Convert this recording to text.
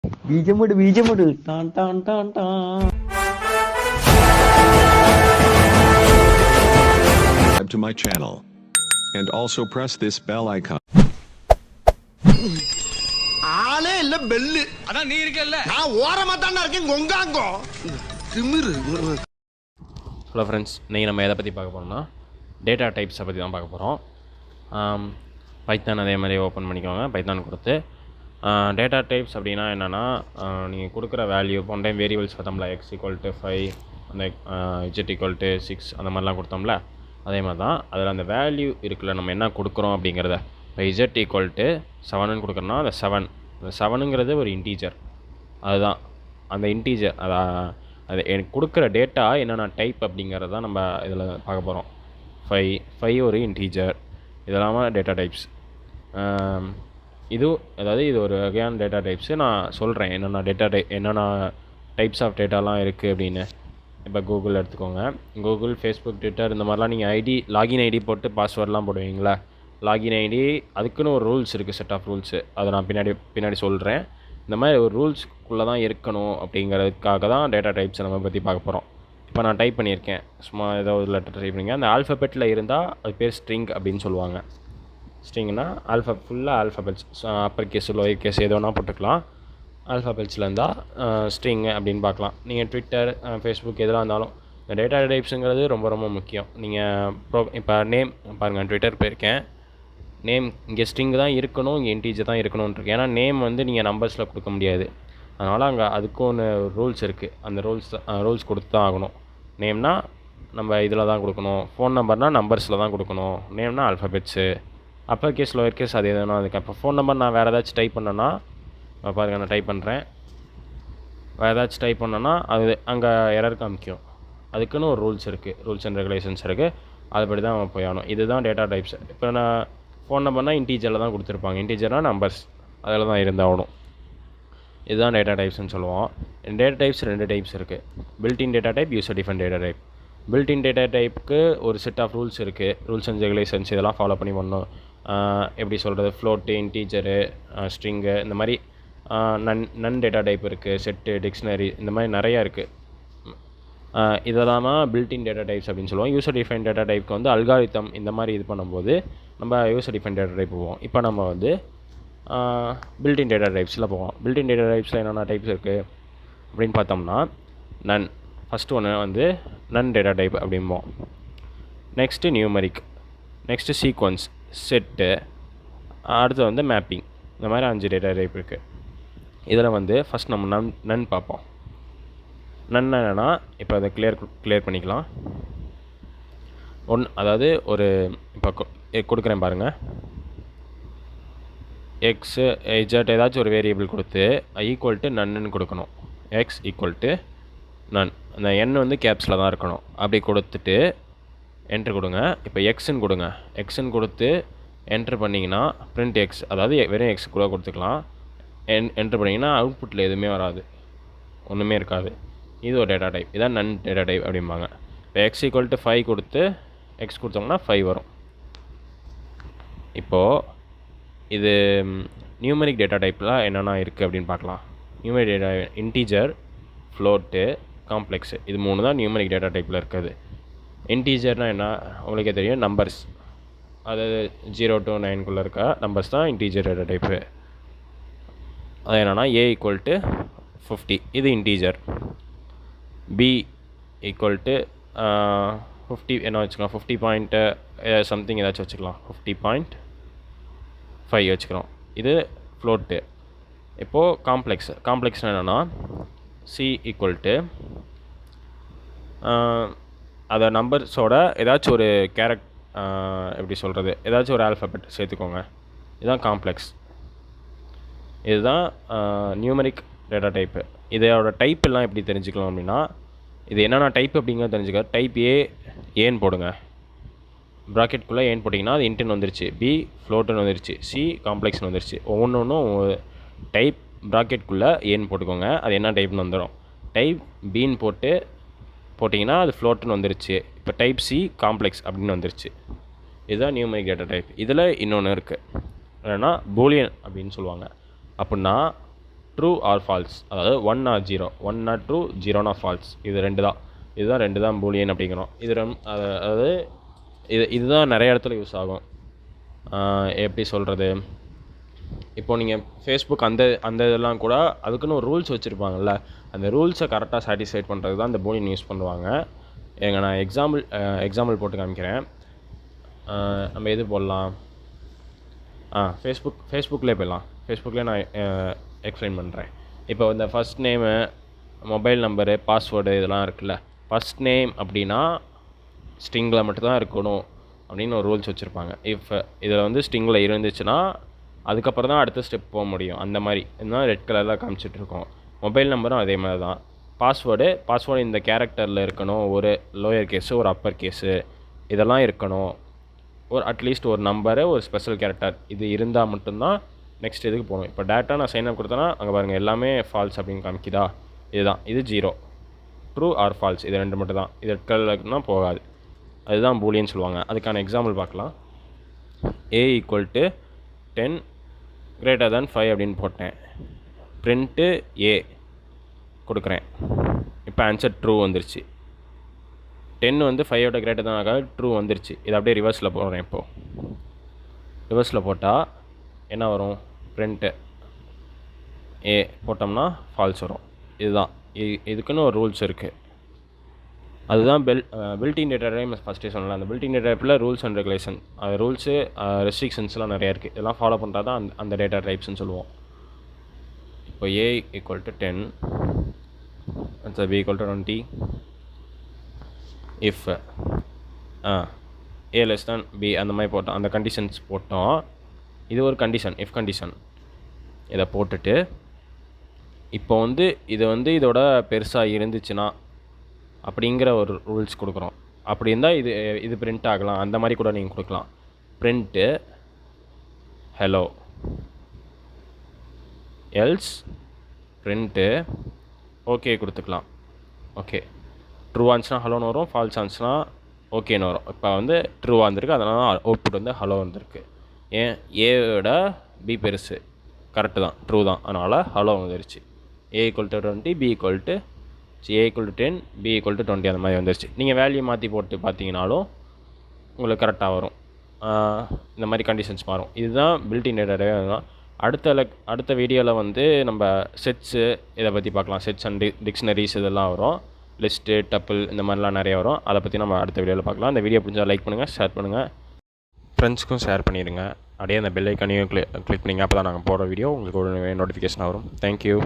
பீஜமுடு டான் டான் டான் டான். Subscribe to my channel and also press this bell icon. ஆளே இல்ல பெல்லு. அதான் நீ இருக்கல்ல. நான் ஓரமா தான்டா இருக்கேன் கொங்காங்கோ. திமிரு. ஹலோ ஃப்ரெண்ட்ஸ், இன்றைக்கி நம்ம எதை பற்றி பார்க்க போகிறோம்னா டேட்டா டைப்ஸை பற்றி தான் பார்க்க போகிறோம். பைத்தான் அதே மாதிரி ஓப்பன் பண்ணிக்கோங்க. பைத்தான் கொடுத்து டேட்டா டைப்ஸ் அப்படின்னா என்னென்னா, நீங்கள் கொடுக்குற வேல்யூ ஒன் டைம் வேரியபிள்ஸ் பார்த்தோம்ல, x = 5 அந்த z = 6 அந்த மாதிரிலாம் கொடுத்தோம்ல, அதே மாதிரி தான் அதில் அந்த வேல்யூ இருக்குல்ல, நம்ம என்ன கொடுக்குறோம் அப்படிங்கிறத. இப்போ z = 7ன்னு கொடுக்குறோன்னா அந்த 7ங்கிறது ஒரு இன்டீஜர். அதுதான் அந்த இன்டீஜர். அது எனக்கு கொடுக்குற டேட்டா என்னென்ன டைப் அப்படிங்கிறத நம்ம இதில் பார்க்க போகிறோம். 5 ஒரு இன்டீஜர். இதெல்லாம் டேட்டா டைப்ஸ். இது ஒரு வகையான டேட்டா டைப்ஸு. நான் சொல்கிறேன் என்னென்ன டைப்ஸ் ஆஃப் டேட்டாலாம் இருக்குது அப்படின்னு. இப்போ கூகுள் எடுத்துக்கோங்க. கூகுள், ஃபேஸ்புக், ட்விட்டர் இந்த மாதிரிலாம் நீங்கள் லாகின் ஐடி போட்டு பாஸ்வேர்ட்லாம் போடுவீங்களா? லாகின் ஐடி அதுக்குன்னு ஒரு ரூல்ஸ் இருக்குது, செட் ஆஃப் ரூல்ஸு. அதை நான் பின்னாடி சொல்கிறேன். இந்த மாதிரி ஒரு ரூல்ஸ்க்குள்ளே தான் இருக்கணும் அப்படிங்கிறதுக்காக தான் டேட்டா டைப்ஸை நம்ம பற்றி பார்க்க போகிறோம். இப்போ நான் டைப் பண்ணியிருக்கேன், சும்மா ஏதோ ஒரு லெட்டர் டைப் பண்ணிங்க. அந்த ஆல்ஃபபெட்டில் இருந்தால் அது பேர் ஸ்ட்ரிங் அப்படின்னு சொல்லுவாங்க. ஸ்ட்ரிங்னா ஃபுல்லாக alphabets, upper case, lower case எது வேணால் போட்டுக்கலாம். ஆல்ஃபபெட்ஸில் இருந்தால் ஸ்ட்ரிங் அப்படின்னு பார்க்கலாம். நீங்கள் ட்விட்டர், ஃபேஸ்புக் எதெல்லாம் இருந்தாலும் இந்த டேட்டா டைப்ஸுங்கிறது ரொம்ப ரொம்ப முக்கியம். நீங்கள் இப்போ நேம் பாருங்கள், ட்விட்டர் போயிருக்கேன். நேம் இங்கே ஸ்ட்ரிங் தான் இருக்கணும், இங்கே இன்டீஜர் தான் இருக்கணும்னு ஏன்னா நேம் நீங்கள் நம்பர்ஸில் கொடுக்க முடியாது. அதனால் அங்கே அதுக்கும் ஒன்று ரூல்ஸ் இருக்குது. அந்த ரூல்ஸ் கொடுத்து தான் ஆகணும். நேம்னா நம்ம இதில் தான் கொடுக்கணும். ஃபோன் நம்பர்னால் நம்பர்ஸில் தான் கொடுக்கணும். நேம்னா alphabets, upper case, lower case அது எதுனா அதுக்கு. அப்போ ஃபோன் நம்பர் நான் வேறு ஏதாச்சும் டைப் பண்ணேன்னா, பாருங்கள் நான் டைப் பண்ணுறேன். வேறு ஏதாச்சும் டைப் பண்ணேன்னா அது அங்கே எரர் காமிக்கும். அதுக்குன்னு ஒரு ரூல்ஸ் இருக்குது, ரூல்ஸ் அண்ட் ரெகுலேஷன்ஸ் இருக்குது. அதுபடி தான் நம்ம போய் ஆகணும். இதுதான் டேட்டா டைப்ஸ். இப்போ நான் ஃபோன் நம்பர்னால் இன்டீஜரில் தான் கொடுத்துருப்பாங்க. இன்டீஜர்னால் நம்பர்ஸ் அதில் தான் இருந்தாகணும். இதுதான் டேட்டா டைப்ஸ்னு சொல்லுவோம். டேட்டா டைப்ஸ் 2 டைப்ஸ் இருக்குது. Built-in data type, user define data type. Built-in data டைப்புக்கு ஒரு செட் ஆஃப் ரூல்ஸ் இருக்குது. ரூல்ஸ் அண்ட் ரெகுலேஷன்ஸ் இதெல்லாம் ஃபாலோ பண்ணி பண்ணணும். எப்படி சொல்கிறது, ஃப்ளோட்டு, இன்டீஜரு, ஸ்ட்ரிங்கு, இந்த மாதிரி நன் டேட்டா டைப் இருக்குது. செட்டு, டிக்ஷனரி, இந்த மாதிரி நிறையா இருக்குது. இதெல்லாம் பில்ட்-இன் டேட்டா டைப்ஸ் அப்படின்னு சொல்லுவோம். யூசர் டிஃபைன் டேட்டா டைப்புக்கு அல்காரிதம் இந்த மாதிரி இது பண்ணும்போது நம்ம யூசர் டிஃபைன் டேட்டா டைப் போவோம். இப்போ நம்ம பில்ட்-இன் டேட்டா டைப்ஸில் போவோம். பில்ட்-இன் டேட்டா டைப்ஸில் என்னென்ன டைப்ஸ் இருக்குது அப்படின்னு பார்த்தோம்னா, நன் ஃபஸ்ட்டு ஒன்று நன் டேட்டா டைப் அப்படிம்போம். Next numeric, next sequence, set, அடுத்து மேப்பிங். இந்த மாதிரி 5 டேட்டா டைப் இருக்குது. இதில் ஃபஸ்ட் நம்ம நன் பார்ப்போம். நன் என்னென்னா, இப்போ அதை கிளியர் பண்ணிக்கலாம். அதாவது ஒரு இப்போ கொடுக்குறேன் பாருங்கள். எக்ஸு இஜட் ஏதாச்சும் ஒரு வேரியபிள் கொடுத்து ஈக்குவல் டு நன்னு கொடுக்கணும். X equal to none. அந்த எண் கேப்ஸில் தான் இருக்கணும். அப்படி கொடுத்துட்டு என்ட்ரு கொடுங்க. இப்போ எக்ஸுன்னு கொடுங்க. எக்ஸுன்னு கொடுத்து என்ட்ரு பண்ணிங்கன்னா பிரிண்ட் எக்ஸ், அதாவது வெறும் எக்ஸ் கூட கொடுத்துக்கலாம். என்ட்ரு பண்ணிங்கன்னா அவுட்புட்டில் எதுவுமே வராது, ஒன்றுமே இருக்காது. இது ஒரு டேட்டா டைப். இதான் நன் டேட்டா டைப் அப்படிம்பாங்க. இப்போ எக்ஸ் ஈக்குவல் டு 5 கொடுத்து எக்ஸ் கொடுத்தோம்னா 5 வரும். இப்போது இது நியூமரிக் டேட்டா டைப்பில் என்னென்ன இருக்குது அப்படின்னு பார்க்கலாம். Numeric data integer, float, complex, இது 3 தான் நியூமரிக் டேட்டா டைப்பில் இருக்குது. இன்டீஜர்னால் என்ன உங்களுக்கே தெரியும், நம்பர்ஸ். அதாவது 0 to 9 இருக்க நம்பர்ஸ் தான் இன்டீஜர் டேட்டா டைப்பு. அது என்னென்னா a = 50, இது இன்டீஜர். b = 50 என்ன வச்சுக்கலாம், 50 பாயிண்ட் சம்திங் ஏதாச்சும் வச்சுக்கலாம். 50.5 வச்சுக்கிறோம். இது ஃப்ளோட்டு. இப்போது காம்ப்ளெக்ஸ் என்னென்னா c = அதை நம்பர்ஸோட ஏதாச்சும் ஒரு எப்படி சொல்கிறது, ஏதாச்சும் ஒரு ஆல்ஃபபெட் சேர்த்துக்கோங்க. இதுதான் காம்ப்ளெக்ஸ். இதுதான் நியூமரிக் டேட்டா டைப்பு. இதோட டைப் எல்லாம் எப்படி தெரிஞ்சுக்கலாம் அப்படின்னா, இது என்னென்ன டைப் அப்படிங்கிறத தெரிஞ்சுக்க. டைப் ஏன்னு போடுங்க. ப்ராக்கெட்குள்ளே ஏன்னு போட்டிங்கன்னா அது இன்ட்டுன்னு வந்துருச்சு, பி ஃப்ளோட்டுன்னு வந்துருச்சு, சி காம்ப்ளெக்ஸ்னு வந்துருச்சு. ஒவ்வொன்றும் டைப் ப்ராக்கெட்குள்ளே ஏன்னு போட்டுக்கோங்க. அது என்ன டைப்னு வந்துடும். டைப் பின்னு போட்டிங்கன்னா அது ஃப்ளோட்டுன்னு வந்துருச்சு. இப்போ டைப் சி காம்ப்ளெக்ஸ் அப்படின்னு வந்துருச்சு. இதுதான் நியூமரிக் டேட்டா டைப். இதில் இன்னொன்று இருக்குது, என்னென்னா பூலியன் அப்படின்னு சொல்லுவாங்க. அப்படின்னா ட்ரூ ஆர் ஃபால்ஸ், அதாவது 1 ஆர் 0, 1 ஆர் ட்ரூ, 0 ஃபால்ஸ். இது ரெண்டு தான், இதுதான் ரெண்டு தான் பூலியன் அப்படிங்கிறோம். இது அதாவது இதுதான் நிறைய இடத்துல யூஸ் ஆகும். எப்படி சொல்கிறது, இப்போ நீங்கள் ஃபேஸ்புக் அந்த இதெல்லாம் கூட அதுக்குன்னு ஒரு ரூல்ஸ் வச்சுருப்பாங்கல்ல, அந்த ரூல்ஸை கரெக்டாக சாட்டிஸ்ஃபைட் பண்ணுறது தான் இந்த பூலியன் யூஸ் பண்ணுவாங்க. நான் எக்ஸாம்பிள் போட்டு காமிக்கிறேன். நம்ம எது போடலாம், ஃபேஸ்புக்லேயே போயிடலாம். ஃபேஸ்புக்லேயே நான் எக்ஸ்பிளைன் பண்ணுறேன். இப்போ இந்த first name, mobile number, password இதெல்லாம் இருக்குல்ல. ஃபஸ்ட் நேம் அப்படின்னா ஸ்ட்ரிங்கில் மட்டும்தான் இருக்கணும் அப்படின்னு ஒரு ரூல்ஸ் வச்சுருப்பாங்க. இதில் வந்து ஸ்ட்ரிங்கில் இருந்துச்சுன்னா அதுக்கப்புறம் தான் அடுத்த ஸ்டெப் போக முடியும். அந்த மாதிரி இதுதான் ரெட் கலரில் காமிச்சிட்ருக்கோம். மொபைல் நம்பரும் அதே மாதிரி தான். பாஸ்வேர்டு இந்த கேரக்டரில் இருக்கணும், ஒரு லோயர் கேஸு, ஒரு அப்பர் கேஸு இதெல்லாம் இருக்கணும். ஒரு அட்லீஸ்ட் ஒரு நம்பரு, ஒரு ஸ்பெஷல் கேரக்டர் இது இருந்தால் மட்டும்தான் நெக்ஸ்ட் இதுக்கு போகணும். இப்போ டேட்டா நான் சைன் அப் கொடுத்தேன்னா அங்கே பாருங்கள் எல்லாமே ஃபால்ஸ் அப்படின்னு காமிக்குதா. இதுதான், இது 0, ட்ரூ ஆர் ஃபால்ஸ், இது ரெண்டு மட்டும் தான். இது ரெட் கலர்னா போகாது, அதுதான் பூலியன் சொல்லுவாங்க. அதுக்கான எக்ஸாம்பிள் பார்க்கலாம். A = 10 > 5 அப்படின்னு போட்டேன். பிரிண்ட்டு A கொடுக்குறேன். இப்போ ஆன்சர் ட்ரூ வந்துருச்சு. 10 வந்து 5 greater than ஆகாது, ட்ரூ வந்துருச்சு. இது அப்படியே ரிவர்ஸில் போடுறேன். இப்போது ரிவர்ஸில் போட்டால் என்ன வரும், பிரிண்ட்டு A போட்டோம்னா ஃபால்ஸ் வரும். இதுதான், இதுக்குன்னு ஒரு ரூல்ஸ் இருக்குது. அதுதான் பில்டின் டேட்டா டைப். ஃபஸ்ட்டே சொன்னல, அந்த பில்டின் டேட்டா டைப்பில் ரூல்ஸ் அண்ட் ரெகுலேஷன், அது ரூல்ஸு ரெஸ்ட்ரிக்ஷன்ஸ்லாம் நிறையா இருக்குது. இதெல்லாம் ஃபாலோ பண்ணுறா தான் அந்த டேட்டா டைப்ஸ்னு சொல்லுவோம். இப்போ A = 10, அடுத்து B = 20. If A less than B அந்த மாதிரி போட்டோம், அந்த கண்டிஷன்ஸ் போட்டோம். இது ஒரு கண்டிஷன், இஃப் கண்டிஷன். இதை போட்டுட்டு இப்போ வந்து இது வந்து இதோட பெருசாக இருந்துச்சுன்னா அப்படிங்கிற ஒரு ரூல்ஸ் கொடுக்குறோம். அப்படி இருந்தால் இது பிரிண்ட் ஆகலாம். அந்த மாதிரி கூட நீங்கள் கொடுக்கலாம். Print hello, else print okay கொடுத்துக்கலாம். ஓகே, ட்ரூ ஆன்ஸ்னா ஹலோன்னு வரும், ஃபால்ஸ் ஆன்ஸ்னா ஓகேன்னு வரும். இப்போ வந்து ட்ரூவாக இருந்திருக்கு, அதனால அவுட்புட் வந்து ஹலோ வந்திருக்கு. ஏன், ஏவோட பி பெருசு, கரெக்டு தான், ட்ரூ தான், அதனால் ஹலோ வந்துருச்சு. A = 20, A = 10, B = 20 அந்த மாதிரி வந்துருச்சு. நீங்கள் வேல்யூ மாற்றி போட்டு பார்த்தீங்கனாலும் உங்களுக்கு கரெக்டாக வரும். இந்த மாதிரி கண்டிஷன்ஸ் மாறும். இதுதான் பில்டின் டேட்டா டைப். அடுத்த வீடியோவில் வந்து நம்ம செட்ஸு இதை பற்றி பார்க்கலாம். செட்ஸ் அண்ட் டிக்ஷனரிஸ் இதெல்லாம் வரும். லிஸ்ட்டு, டப்பிள் இந்த மாதிரிலாம் நிறைய வரும். அதை பற்றி நம்ம அடுத்த வீடியோவில் பார்க்கலாம். இந்த வீடியோ பிடிச்சா லைக் பண்ணுங்கள், ஷேர் பண்ணுங்கள், ஃப்ரெண்ட்ஸ்க்கும் ஷேர் பண்ணிடுங்க. அப்படியே அந்த பெல் ஐக்கானையும் கிளிக் பண்ணிங்க. அப்போ தான் நாங்கள் போடுற வீடியோ உங்களுக்கு ஒரு நோட்டிஃபிகேஷன் வரும். தேங்க்யூ.